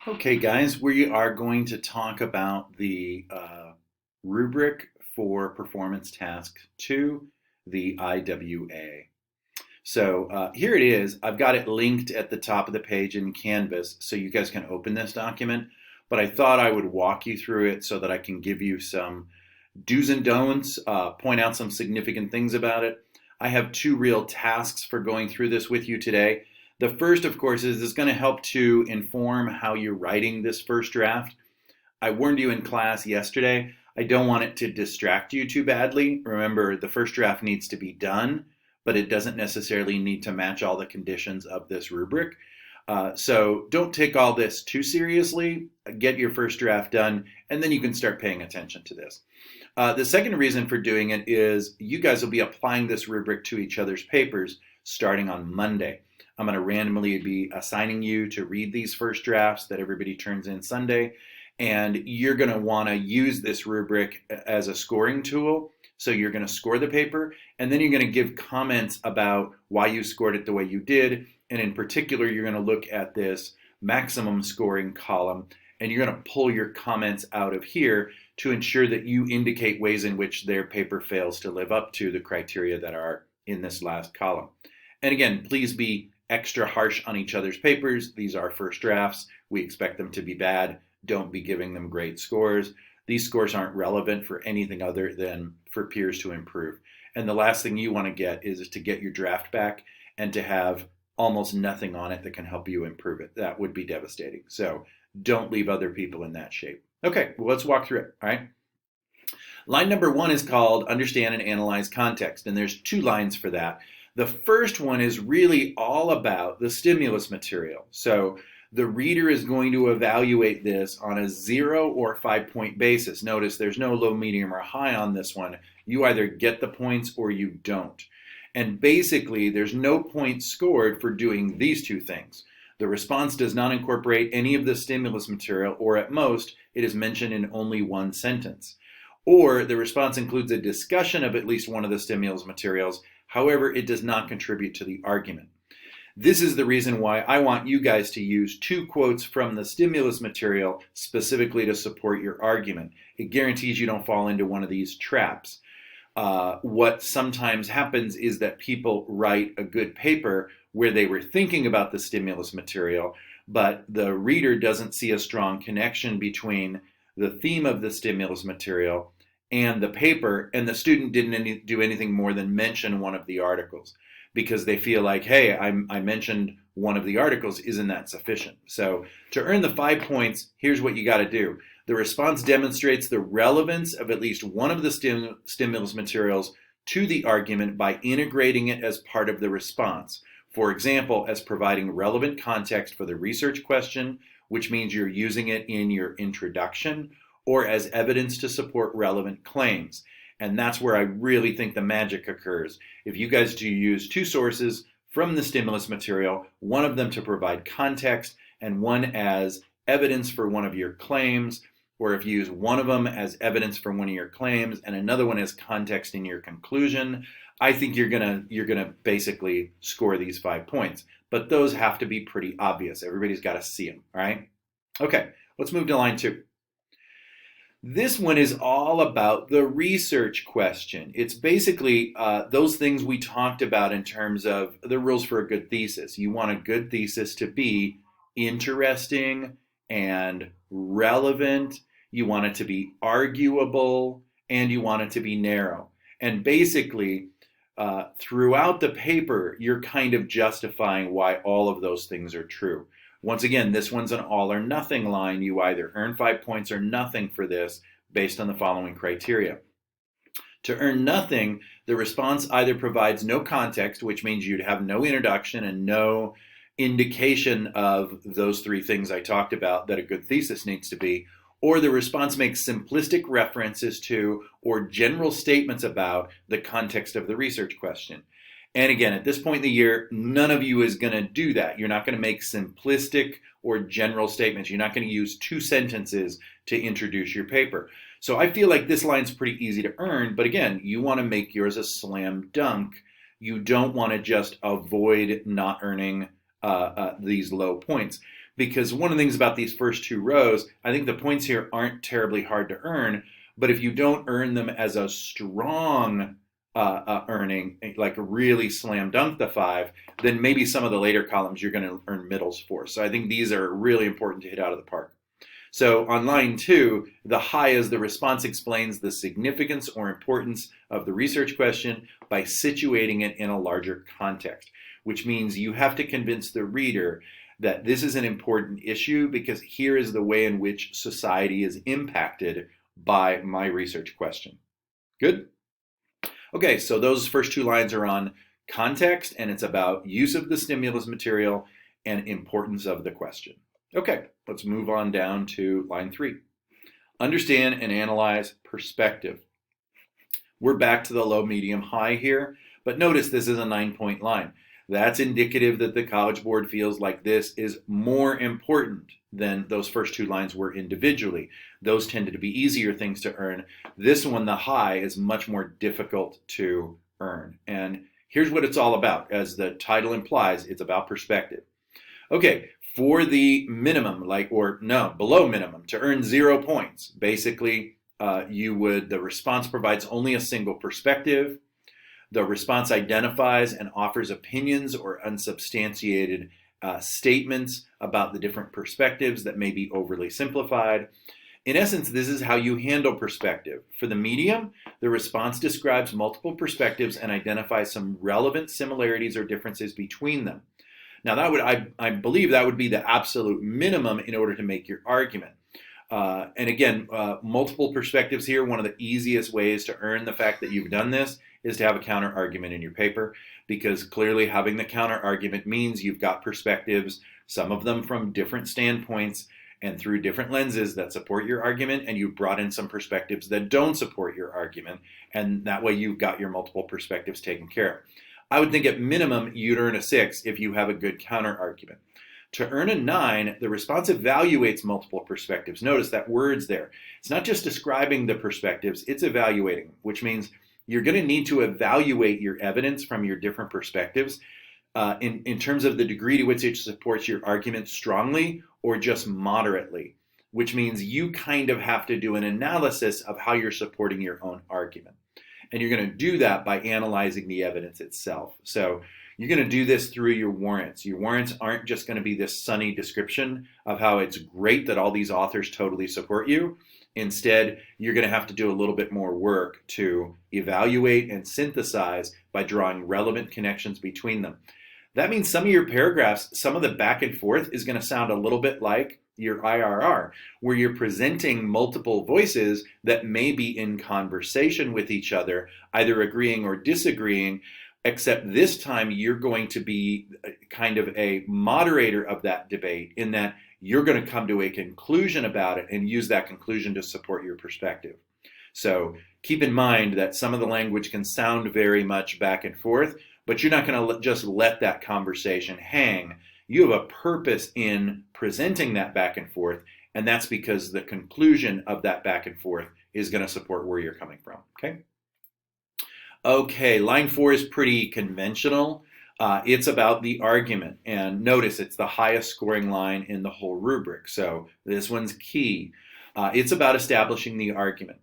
Okay, guys, we are going to talk about the rubric for Performance Task 2, the IWA. So here it is. I've got it linked at the top of the page in Canvas so you guys can open this document, but I thought I would walk you through it so that I can give you some do's and don'ts, point out some significant things about it. I have two real tasks for going through this with you today. The first, of course, is it's going to help to inform how you're writing this first draft. I warned you in class yesterday, I don't want it to distract you too badly. Remember, the first draft needs to be done, but it doesn't necessarily need to match all the conditions of this rubric. So don't take all this too seriously. Get your first draft done, and then you can start paying attention to this. The second reason for doing it is you guys will be applying this rubric to each other's papers starting on Monday. I'm going to randomly be assigning you to read these first drafts that everybody turns in Sunday, and you're going to want to use this rubric as a scoring tool. So you're going to score the paper, and then you're going to give comments about why you scored it the way you did. And in particular, you're going to look at this maximum scoring column, and you're going to pull your comments out of here to ensure that you indicate ways in which their paper fails to live up to the criteria that are in this last column. And again, please be extra harsh on each other's papers. These are first drafts. We expect them to be bad. Don't be giving them great scores. These scores aren't relevant for anything other than for peers to improve. And the last thing you want to get is to get your draft back and to have almost nothing on it that can help you improve it. That would be devastating. So don't leave other people in that shape. Okay, well, let's walk through it, all right? Line number 1 is called Understand and Analyze Context, and there's 2 lines for that. The first one is really all about the stimulus material. So the reader is going to evaluate this on a 0 or 5-point basis. Notice there's no low, medium, or high on this one. You either get the points or you don't. And basically, there's no points scored for doing these 2 things. The response does not incorporate any of the stimulus material, or at most, it is mentioned in only 1 sentence. Or the response includes a discussion of at least one of the stimulus materials. However, it does not contribute to the argument. This is the reason why I want you guys to use 2 quotes from the stimulus material specifically to support your argument. It guarantees you don't fall into one of these traps. What sometimes happens is that people write a good paper where they were thinking about the stimulus material, but the reader doesn't see a strong connection between the theme of the stimulus material and the paper, and the student didn't do anything more than mention one of the articles because they feel like, hey, I mentioned one of the articles, isn't that sufficient? So to earn the 5 points, here's what you got to do. The response demonstrates the relevance of at least one of the stimulus materials to the argument by integrating it as part of the response. For example, as providing relevant context for the research question, which means you're using it in your introduction, or as evidence to support relevant claims. And that's where I really think the magic occurs. If you guys do use 2 sources from the stimulus material, one of them to provide context and one as evidence for one of your claims, or if you use one of them as evidence for one of your claims and another one as context in your conclusion, I think you're gonna basically score these 5 points. But those have to be pretty obvious. Everybody's got to see them, all right? Okay, let's move to line 2. This one is all about the research question. It's basically those things we talked about in terms of the rules for a good thesis. You want a good thesis to be interesting and relevant. You want it to be arguable, and you want it to be narrow. And basically, throughout the paper, you're kind of justifying why all of those things are true. Once again, this one's an all or nothing line. You either earn 5 points or nothing for this based on the following criteria. To earn nothing, the response either provides no context, which means you'd have no introduction and no indication of those 3 things I talked about that a good thesis needs to be, or the response makes simplistic references to or general statements about the context of the research question. And again, at this point in the year, none of you is going to do that. You're not going to make simplistic or general statements. You're not going to use 2 sentences to introduce your paper. So I feel like this line's pretty easy to earn, but again, you want to make yours a slam dunk. You don't want to just avoid not earning these low points. because one of the things about these first two rows, I think the points here aren't terribly hard to earn, but if you don't earn them as a strong earning, like really slam dunk the 5, then maybe some of the later columns you're going to earn middles for. So I think these are really important to hit out of the park. So on line 2, the high is the response explains the significance or importance of the research question by situating it in a larger context, which means you have to convince the reader that this is an important issue because here is the way in which society is impacted by my research question. Good? Okay, so those first 2 lines are on context, and it's about use of the stimulus material and importance of the question. Okay, let's move on down to line 3. Understand and analyze perspective. We're back to the low, medium, high here, but notice this is a 9-point line. That's indicative that the College Board feels like this is more important than those first 2 lines were individually. Those tended to be easier things to earn. This one, the high, is much more difficult to earn. And here's what it's all about. As the title implies, it's about perspective. Okay, for the minimum, below minimum, to earn 0 points, basically the response provides only a single perspective. The response identifies and offers opinions or unsubstantiated statements about the different perspectives that may be overly simplified. In essence, this is how you handle perspective. For the medium, the response describes multiple perspectives and identifies some relevant similarities or differences between them. Now, I believe that would be the absolute minimum in order to make your argument. And again, multiple perspectives here. One of the easiest ways to earn the fact that you've done this is to have a counter argument in your paper, because clearly having the counter argument means you've got perspectives, some of them from different standpoints and through different lenses that support your argument, and you've brought in some perspectives that don't support your argument, and that way you've got your multiple perspectives taken care of. I would think at minimum you'd earn a 6 if you have a good counter argument. To earn a 9, the response evaluates multiple perspectives. Notice that word's there. It's not just describing the perspectives, it's evaluating, which means you're going to need to evaluate your evidence from your different perspectives in terms of the degree to which it supports your argument strongly or just moderately, which means you kind of have to do an analysis of how you're supporting your own argument. And you're going to do that by analyzing the evidence itself. So you're going to do this through your warrants. Your warrants aren't just going to be this sunny description of how it's great that all these authors totally support you. Instead, you're going to have to do a little bit more work to evaluate and synthesize by drawing relevant connections between them. That means some of your paragraphs, some of the back and forth is going to sound a little bit like your IRR, where you're presenting multiple voices that may be in conversation with each other, either agreeing or disagreeing, except this time you're going to be kind of a moderator of that debate, in that you're going to come to a conclusion about it and use that conclusion to support your perspective. So keep in mind that some of the language can sound very much back and forth, but you're not going to just let that conversation hang. You have a purpose in presenting that back and forth, and that's because the conclusion of that back and forth is going to support where you're coming from, okay? Okay, line 4 is pretty conventional. It's about the argument, and notice it's the highest scoring line in the whole rubric, so this one's key. It's about establishing the argument.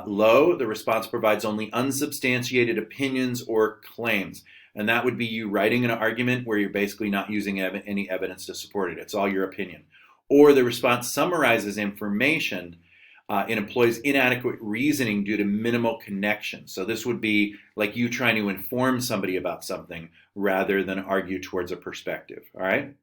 Low, the response provides only unsubstantiated opinions or claims, and that would be you writing an argument where you're basically not using any evidence to support it. It's all your opinion. Or the response summarizes information and employs inadequate reasoning due to minimal connection. So this would be like you trying to inform somebody about something rather than argue towards a perspective, all right?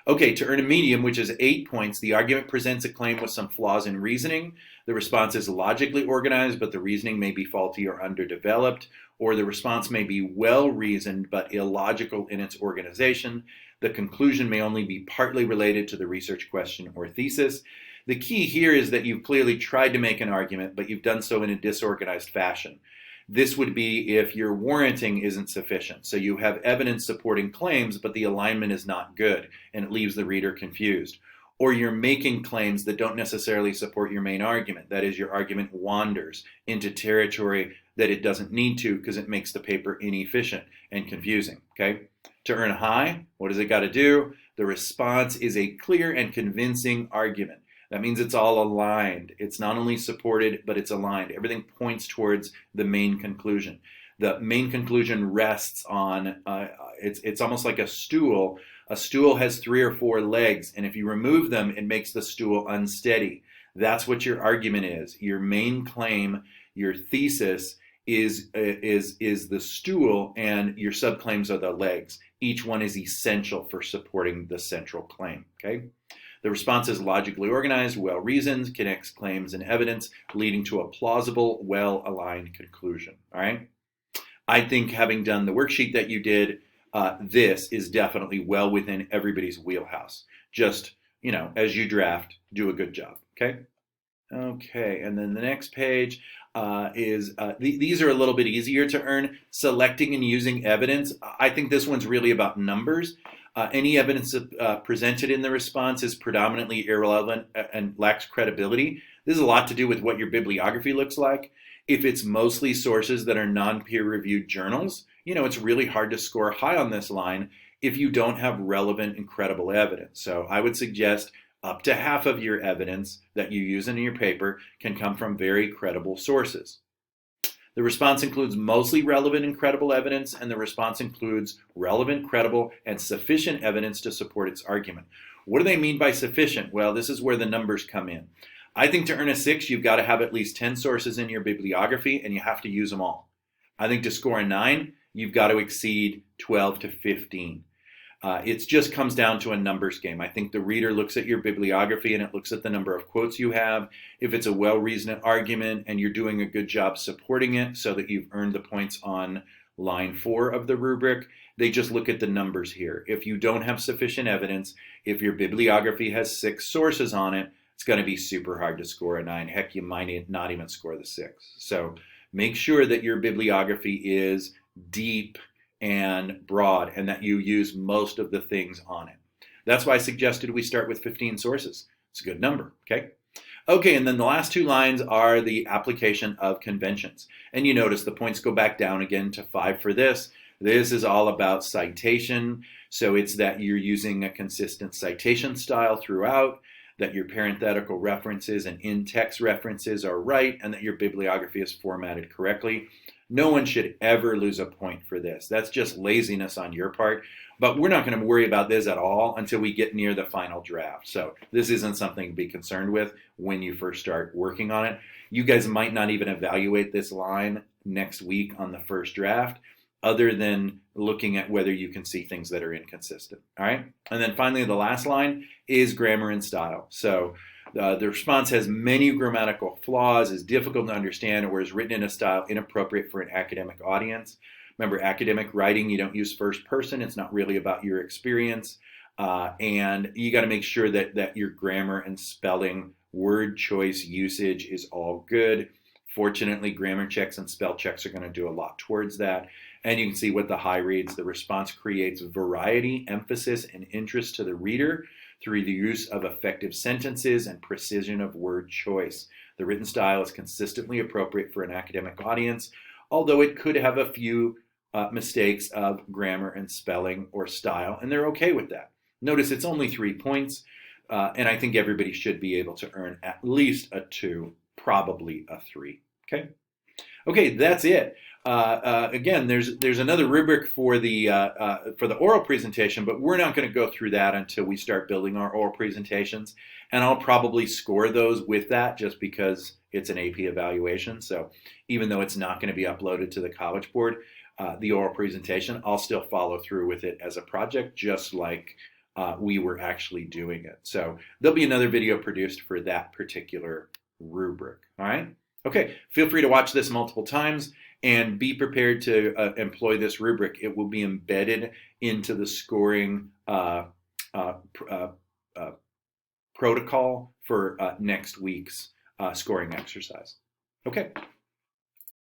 Okay, to earn a medium, which is 8 points, the argument presents a claim with some flaws in reasoning. The response is logically organized, but the reasoning may be faulty or underdeveloped, or the response may be well-reasoned but illogical in its organization. The conclusion may only be partly related to the research question or thesis. The key here is that you've clearly tried to make an argument, but you've done so in a disorganized fashion. This would be if your warranting isn't sufficient. So you have evidence supporting claims, but the alignment is not good, and it leaves the reader confused. Or you're making claims that don't necessarily support your main argument. That is, your argument wanders into territory that it doesn't need to because it makes the paper inefficient and confusing, okay? To earn a high, what does it got to do? The response is a clear and convincing argument. That means it's all aligned. It's not only supported, but it's aligned. Everything points towards the main conclusion. The main conclusion rests on, it's almost like a stool. A stool has 3 or 4 legs, and if you remove them, it makes the stool unsteady. That's what your argument is. Your main claim, your thesis is the stool, and your subclaims are the legs. Each one is essential for supporting the central claim, okay? The response is logically organized, well-reasoned, connects claims and evidence, leading to a plausible, well-aligned conclusion, all right? I think having done the worksheet that you did, this is definitely well within everybody's wheelhouse. Just, as you draft, do a good job, okay? Okay, and then the next page these are a little bit easier to earn. Selecting and using evidence. I think this one's really about numbers. Any evidence presented in the response is predominantly irrelevant and lacks credibility. This has a lot to do with what your bibliography looks like. If it's mostly sources that are non-peer-reviewed journals, it's really hard to score high on this line if you don't have relevant and credible evidence. So I would suggest up to half of your evidence that you use in your paper can come from very credible sources. The response includes mostly relevant and credible evidence, and the response includes relevant, credible, and sufficient evidence to support its argument. What do they mean by sufficient? Well, this is where the numbers come in. I think to earn a 6, you've got to have at least 10 sources in your bibliography, and you have to use them all. I think to score a 9, you've got to exceed 12 to 15. It just comes down to a numbers game. I think the reader looks at your bibliography and it looks at the number of quotes you have. If it's a well-reasoned argument and you're doing a good job supporting it so that you've earned the points on line 4 of the rubric, they just look at the numbers here. If you don't have sufficient evidence, if your bibliography has 6 sources on it, it's going to be super hard to score a 9. Heck, you might not even score the 6. So make sure that your bibliography is deep and broad and that you use most of the things on it. That's why I suggested we start with 15 sources. It's a good number, okay? Okay, and then the last 2 lines are the application of conventions. And you notice the points go back down again to 5 for this. This is all about citation. So it's that you're using a consistent citation style throughout, that your parenthetical references and in-text references are right, and that your bibliography is formatted correctly. No one should ever lose a point for this. That's just laziness on your part. But we're not going to worry about this at all until we get near the final draft. So this isn't something to be concerned with when you first start working on it. You guys might not even evaluate this line next week on the first draft, other than looking at whether you can see things that are inconsistent. All right. And then finally, the last line is grammar and style. So the response has many grammatical flaws, is difficult to understand, or is written in a style inappropriate for an academic audience. Remember, academic writing, you don't use first person. It's not really about your experience. And you got to make sure that your grammar and spelling, word choice, usage is all good. Fortunately, grammar checks and spell checks are going to do a lot towards that. And you can see what the high reads. The response creates variety, emphasis, and interest to the reader through the use of effective sentences and precision of word choice. The written style is consistently appropriate for an academic audience, although it could have a few mistakes of grammar and spelling or style, and they're okay with that. Notice it's only 3 points, and I think everybody should be able to earn at least a 2, probably a 3. Okay? Okay, that's it. Again, there's another rubric for the oral presentation, but we're not going to go through that until we start building our oral presentations. And I'll probably score those with that just because it's an AP evaluation. So even though it's not going to be uploaded to the College Board, the oral presentation, I'll still follow through with it as a project, just like we were actually doing it. So there'll be another video produced for that particular rubric. All right. Okay, feel free to watch this multiple times and be prepared to employ this rubric. It will be embedded into the scoring protocol for next week's scoring exercise. Okay.